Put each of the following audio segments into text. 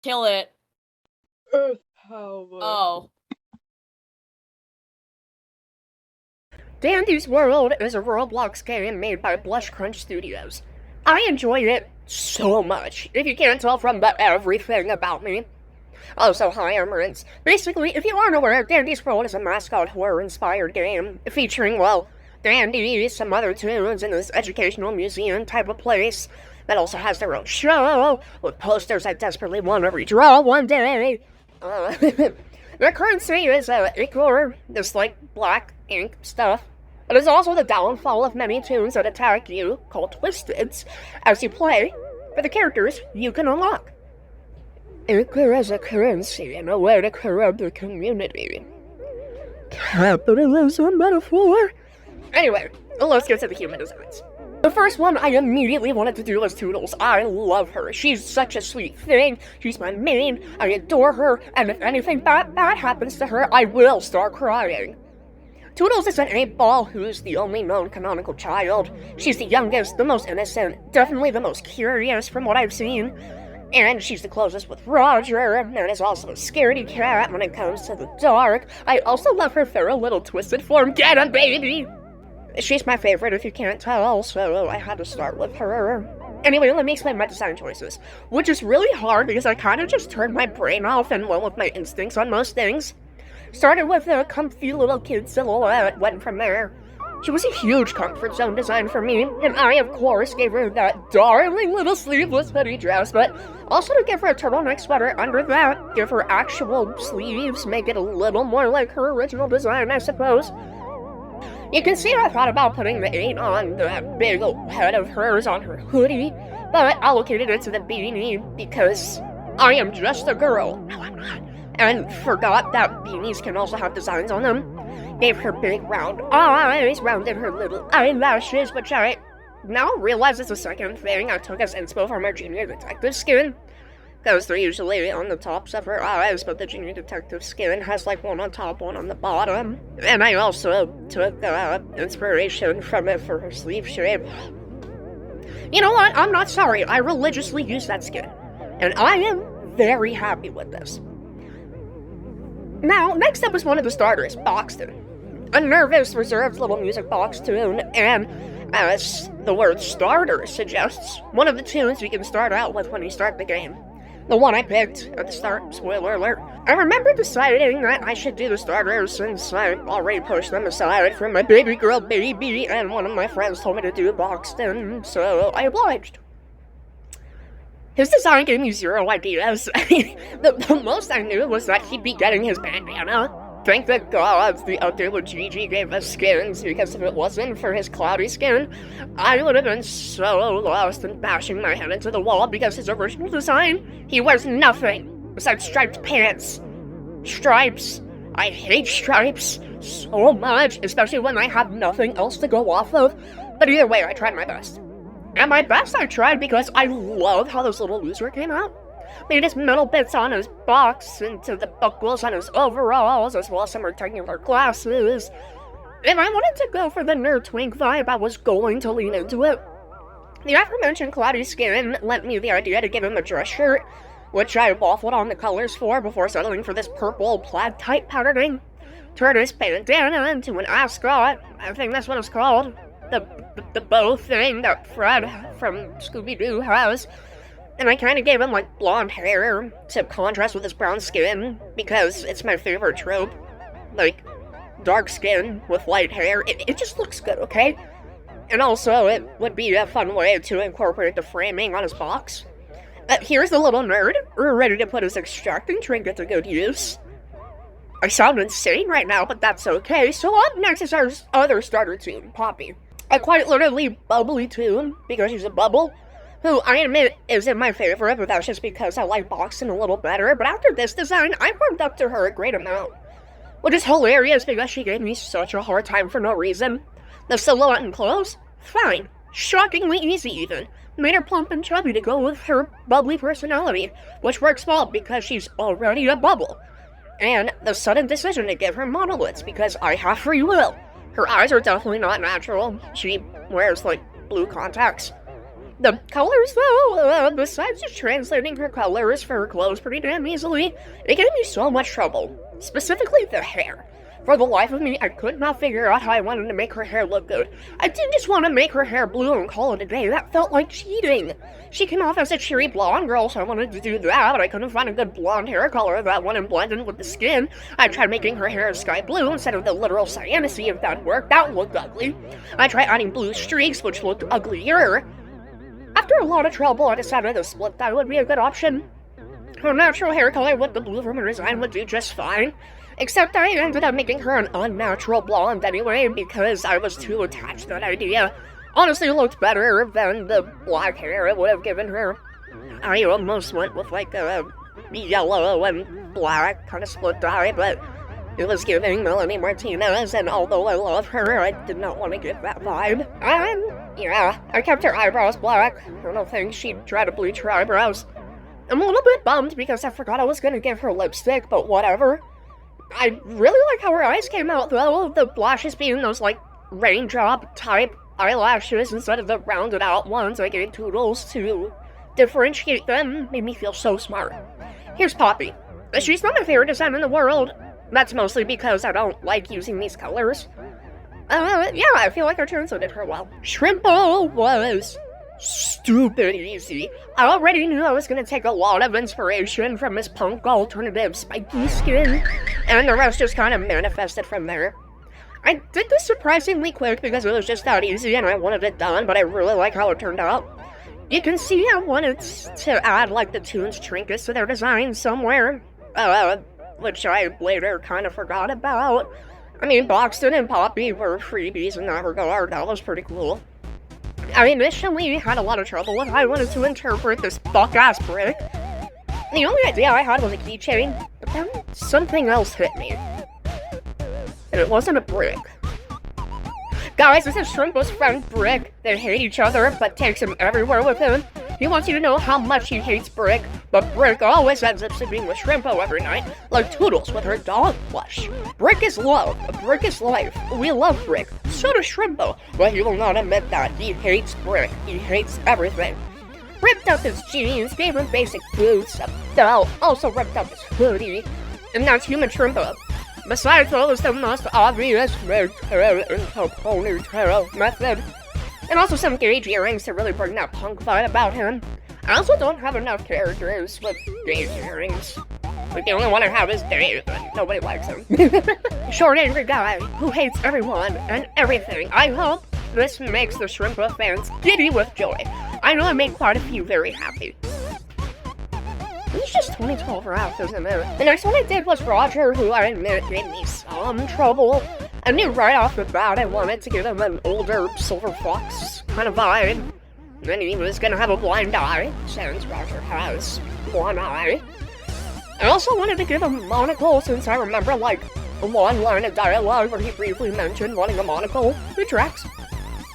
Kill it. Earth power. Oh. Dandy's World is a Roblox game made by Blush Crunch Studios. I enjoy it so much, if you can't tell from the everything about me. Also, hi, I'm Rince. Basically, if you aren't aware, Dandy's World is a mascot horror-inspired game, featuring, well, Dandy, some other tunes in this educational museum type of place that also has their own show, with posters I desperately want to redraw one day. Their currency is ichor, this, black ink stuff. It is also the downfall of many tunes that attack you, called Twisteds, as you play, for the characters you can unlock. Ichor as a currency and a way to corrupt the community. Capitalism metaphor. Anyway, let's get to the human designs. The first one I immediately wanted to do was Toodles. I love her. She's such a sweet thing. She's my main. I adore her. And if anything bad happens to her, I will start crying. Toodles is an 8-ball who's the only known canonical child. She's the youngest, the most innocent, definitely the most curious from what I've seen. And she's the closest with Roger, and is also a scaredy cat when it comes to the dark. I also love her feral little twisted form. Get him, baby! She's my favorite if you can't tell, so I had to start with her. Anyway, let me explain my design choices, which is really hard because I kind of just turned my brain off and went with my instincts on most things. Started with a comfy little kid silhouette, went from there. She was a huge comfort zone design for me, and I, of course, gave her that darling little sleeveless hoodie dress, but also to give her a turtleneck sweater under that, give her actual sleeves, make it a little more like her original design, I suppose. You can see I thought about putting the 8 on that big head of hers on her hoodie, but allocated it to the beanie because I am just a girl. No, I'm not. And forgot that beanies can also have designs on them. Gave her big round eyes, rounded her little eyelashes, which I now realize is a second thing I took as inspo from her junior detective skin. Because they're usually on the tops of her eyes, but the junior detective skin has one on top, one on the bottom. And I also took inspiration from it for her sleeve shape. You know what? I'm not sorry. I religiously use that skin. And I am very happy with this. Now, next up is one of the starters, Boxton. A nervous, reserved little music box tune, and as the word starter suggests, one of the tunes you can start out with when you start the game. The one I picked at the start, spoiler alert. I remember deciding that I should do the starters since I already pushed them aside from my baby girl baby, and one of my friends told me to do Boxton, so I obliged. His design gave me zero ideas. the most I knew was that he'd be getting his bandana. Thank the gods the update with Gigi gave us skins, because if it wasn't for his cloudy skin, I would have been so lost and bashing my head into the wall because his original design, he wears nothing besides striped pants. Stripes. I hate stripes so much, especially when I have nothing else to go off of. But either way, I tried my best. And my best I tried because I love how this little loser came out. Made his metal bits on his box, into the buckles on his overalls, as well as some rectangular glasses. If I wanted to go for the nerd twink vibe, I was going to lean into it. The aforementioned cloudy skin lent me the idea to give him a dress shirt, which I waffled on the colors for before settling for this purple plaid type patterning. Turned his bandana into an ascot, I think that's what it's called. The bow thing that Fred from Scooby-Doo has. And I kind of gave him blonde hair to contrast with his brown skin, because it's my favorite trope. Dark skin with light hair. It just looks good, okay? And also, it would be a fun way to incorporate the framing on his box. Here's the little nerd, ready to put his extracting trinket to good use. I sound insane right now, but that's okay. So up next is our other starter tune, Poppy. A quite literally bubbly tune, because she's a bubble, who I admit isn't my favorite, but that's just because I like Boxton a little better. But after this design, I warmed up to her a great amount. Which is hilarious because she gave me such a hard time for no reason. The silhouette and clothes? Fine. Shockingly easy even. Made her plump and chubby to go with her bubbly personality, which works well because she's already a bubble. And the sudden decision to give her monoliths because I have free will. Her eyes are definitely not natural. She wears, blue contacts. The colors, though, besides just translating her colors for her clothes pretty damn easily, it gave me so much trouble. Specifically the hair. For the life of me, I could not figure out how I wanted to make her hair look good. I didn't just want to make her hair blue and call it a day. That felt like cheating. She came off as a cheery blonde girl, so I wanted to do that, but I couldn't find a good blonde hair color that went and blended with the skin. I tried making her hair sky blue instead of the literal cyan to see if that worked. That looked ugly. I tried adding blue streaks, which looked uglier. After a lot of trouble, I decided to split that would be a good option. Her natural hair color with the blue from her design would do just fine. Except I ended up making her an unnatural blonde anyway because I was too attached to that idea. Honestly, it looked better than the black hair it would have given her. I almost went with like a yellow and black kind of split dye, but it was giving Melanie Martinez, and although I love her, I did not want to give that vibe. And yeah, I kept her eyebrows black. I don't think she'd try to bleach her eyebrows. I'm a little bit bummed because I forgot I was going to give her lipstick, but whatever. I really like how her eyes came out, though. The lashes being those, like, raindrop type eyelashes instead of the rounded out ones I gave Toodles to differentiate them. Made me feel so smart. Here's Poppy. She's not my favorite design in the world. That's mostly because I don't like using these colors. Yeah, I feel like I translated her well. Shrimpo was stupid easy. I already knew I was gonna take a lot of inspiration from his punk alternative spiky skin, and the rest just kind of manifested from there. I did this surprisingly quick because it was just that easy and I wanted it done, but I really like how it turned out. You can see I wanted to add like the Toons trinkets to their design somewhere, which I later kind of forgot about. I mean, Boxton and Poppy were freebies in that regard. That was pretty cool. I initially had a lot of trouble with how I wanted to interpret this buck-ass brick. The only idea I had was a keychain, but then something else hit me. And it wasn't a brick. Guys, this is Shrimpo's friend Brick. They hate each other, but takes him everywhere with him. He wants you to know how much he hates Brick, but Brick always ends up sleeping with Shrimpo every night, like Toodles with her dog plush. Brick is love. Brick is life. We love Brick. So does Shrimpo, but he will not admit that. He hates Brick. He hates everything. Ripped up his jeans, gave him basic boots, a belt, also ripped up his hoodie, and that's human Shrimpo. Besides those, the most obvious red tail into ponytail method. And also some gauge earrings to really bring that punk vibe about him. I also don't have enough characters with gauge earrings. Like, the only one I have is Dave, and nobody likes him. Short, angry guy who hates everyone and everything. I hope this makes the Shrimpo fans giddy with joy. I know I made quite a few very happy. It's just 2012 wrath, isn't it? The next one I did was Roger, who I admit gave me some trouble. I knew right off the bat I wanted to give him an older Silver Fox kind of vibe. And he was gonna have a blind eye, since Roger has one eye. I also wanted to give him a monocle, since I remember, like, one line of dialogue where he briefly mentioned wanting a monocle. It tracks.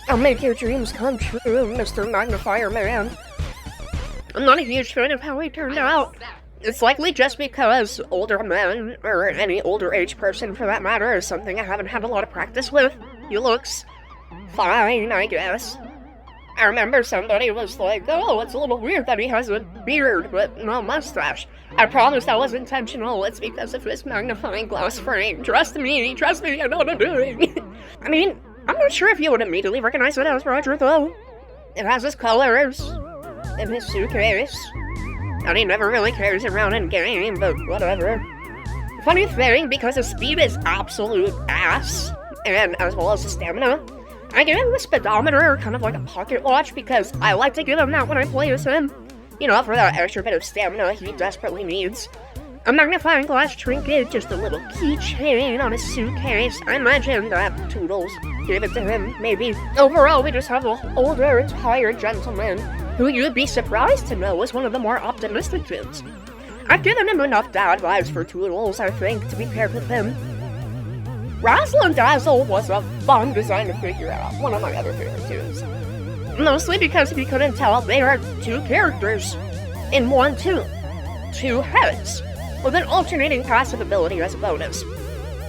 I'll make your dreams come true, Mr. Magnifier Man. I'm not a huge fan of how he turned out. It's likely just because older men, or any older age person for that matter, is something I haven't had a lot of practice with. He looks fine, I guess. I remember somebody was like, oh, it's a little weird that he has a beard, but no mustache. I promise that was intentional. It's because of his magnifying glass frame. Trust me, I know what I'm doing. I mean, I'm not sure if you would immediately recognize it as Roger, though. It has his colors in his suitcase. And he never really carries it around in game, but whatever. Funny thing, because his speed is absolute ass, and as well as his stamina, I give him a speedometer, kind of like a pocket watch, because I like to give him that when I play as him. You know, for that extra bit of stamina he desperately needs. A magnifying glass trinket, just a little keychain on his suitcase. I imagine that Toodles gave it to him, maybe. Overall, we just have an older, tired gentleman who you'd be surprised to know is one of the more optimistic kids. I've given him enough dad vibes for Toodles, I think, to be paired with him. Razzle and Dazzle was a fun design to figure out, one of my other favorite tunes. Mostly because if you couldn't tell, they are two characters in one tune. Two heads, with an alternating passive ability as a bonus.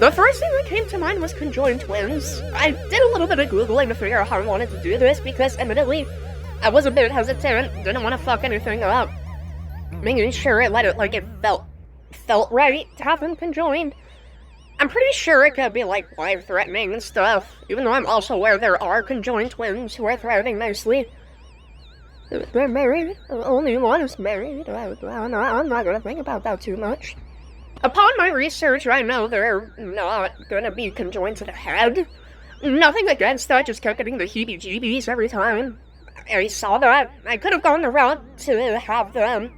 The first thing that came to mind was conjoined twins. I did a little bit of Googling to figure out how I wanted to do this because, admittedly, I was a bit hesitant, didn't want to fuck anything up. Making sure I let it like it felt right to have them conjoined. I'm pretty sure it could be like life-threatening and stuff, even though I'm also aware there are conjoined twins who are thriving nicely. They're married. Only one is married. I'm not gonna think about that too much. Upon my research, I know they're not gonna be conjoined to the head. Nothing against that, just kept getting the heebie-jeebies every time. I saw that. I could have gone the route to have them,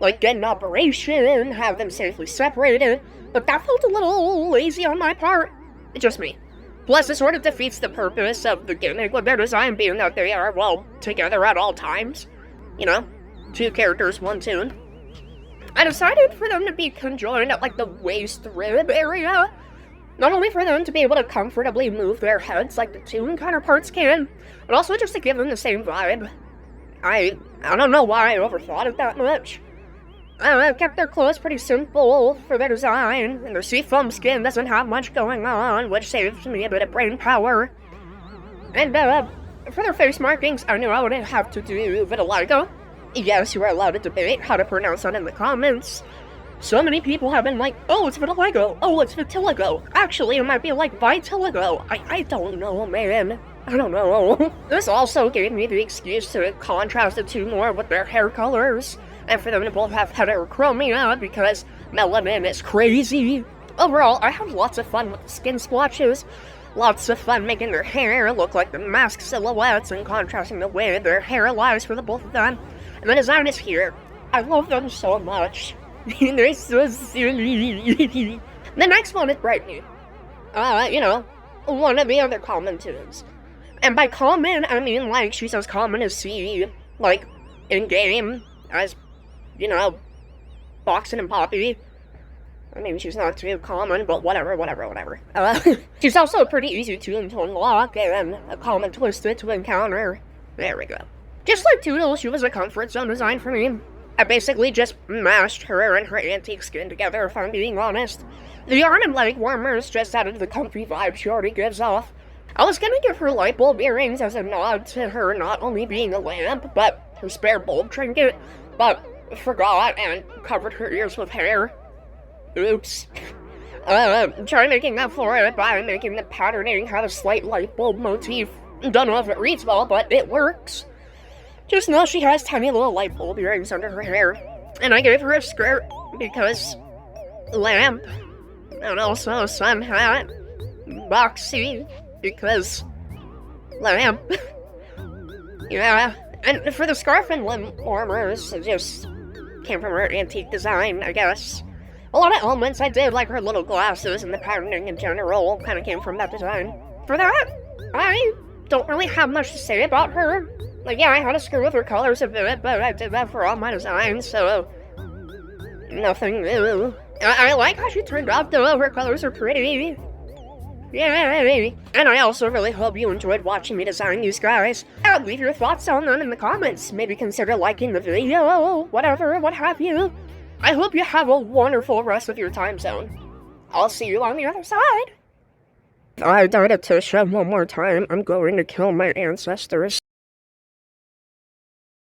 like, get an operation, have them safely separated, but that felt a little lazy on my part. It's just me. Plus, it sort of defeats the purpose of the gimmick with their design being that they are, well, together at all times. You know, 2 characters, 1 tune. I decided for them to be conjoined at, like, the waist-rib area. Not only for them to be able to comfortably move their heads like the tune counterparts can, but also just to give them the same vibe. I don't know why I overthought it that much. I kept their clothes pretty simple for their design, and their seafoam skin doesn't have much going on, which saves me a bit of brain power. And, for their face markings, I knew I would have to do vitiligo. Yes, you are allowed to debate how to pronounce that in the comments. So many people have been like, oh, it's vitiligo, oh, it's vitiligo. Actually, it might be like vitiligo. I don't know, man. I don't know. This also gave me the excuse to contrast the two more with their hair colors, and for them to both have heterochromia because melanin is crazy. Overall, I had lots of fun with the skin splotches, lots of fun making their hair look like the mask silhouettes and contrasting the way their hair lies for the both of them. And the design is here. I love them so much. They're so silly. The next one is Brighton. You know, one of the other common tunes. And by common, I mean, like, she's as common as C, like, in-game, as, you know, Boxin and Poppy. I mean, she's not too common, but whatever. She's also pretty easy to unlock, and a common twisted to encounter. There we go. Just like Toodle, she was a comfort zone design for me. I basically just mashed her and her antique skin together, if I'm being honest. The arm and leg warmers just added the comfy vibe she already gives off. I was gonna give her light bulb earrings as a nod to her not only being a lamp, but her spare bulb trinket, but forgot and covered her ears with hair. Oops. Try making up for it by making the patterning have a slight light bulb motif. Don't know if it reads well, but it works. Just know she has tiny little light bulb earrings under her hair. And I gave her a skirt because lamp. And also a sun hat. Boxy because lamp. Yeah. And for the scarf and limb warmers, it just came from her antique design, I guess. A lot of elements I did, like her little glasses and the patterning in general, kind of came from that design. For that, I don't really have much to say about her. Like, yeah, I had to screw with her colors a bit, but I did that for all my designs, so nothing new. I like how she turned out, though. Her colors are pretty. Yay! And I also really hope you enjoyed watching me design these guys. Leave your thoughts on them in the comments. Maybe consider liking the video, whatever, what have you. I hope you have a wonderful rest of your time zone. I'll see you on the other side. I died at Tisha one more time. I'm going to kill my ancestors.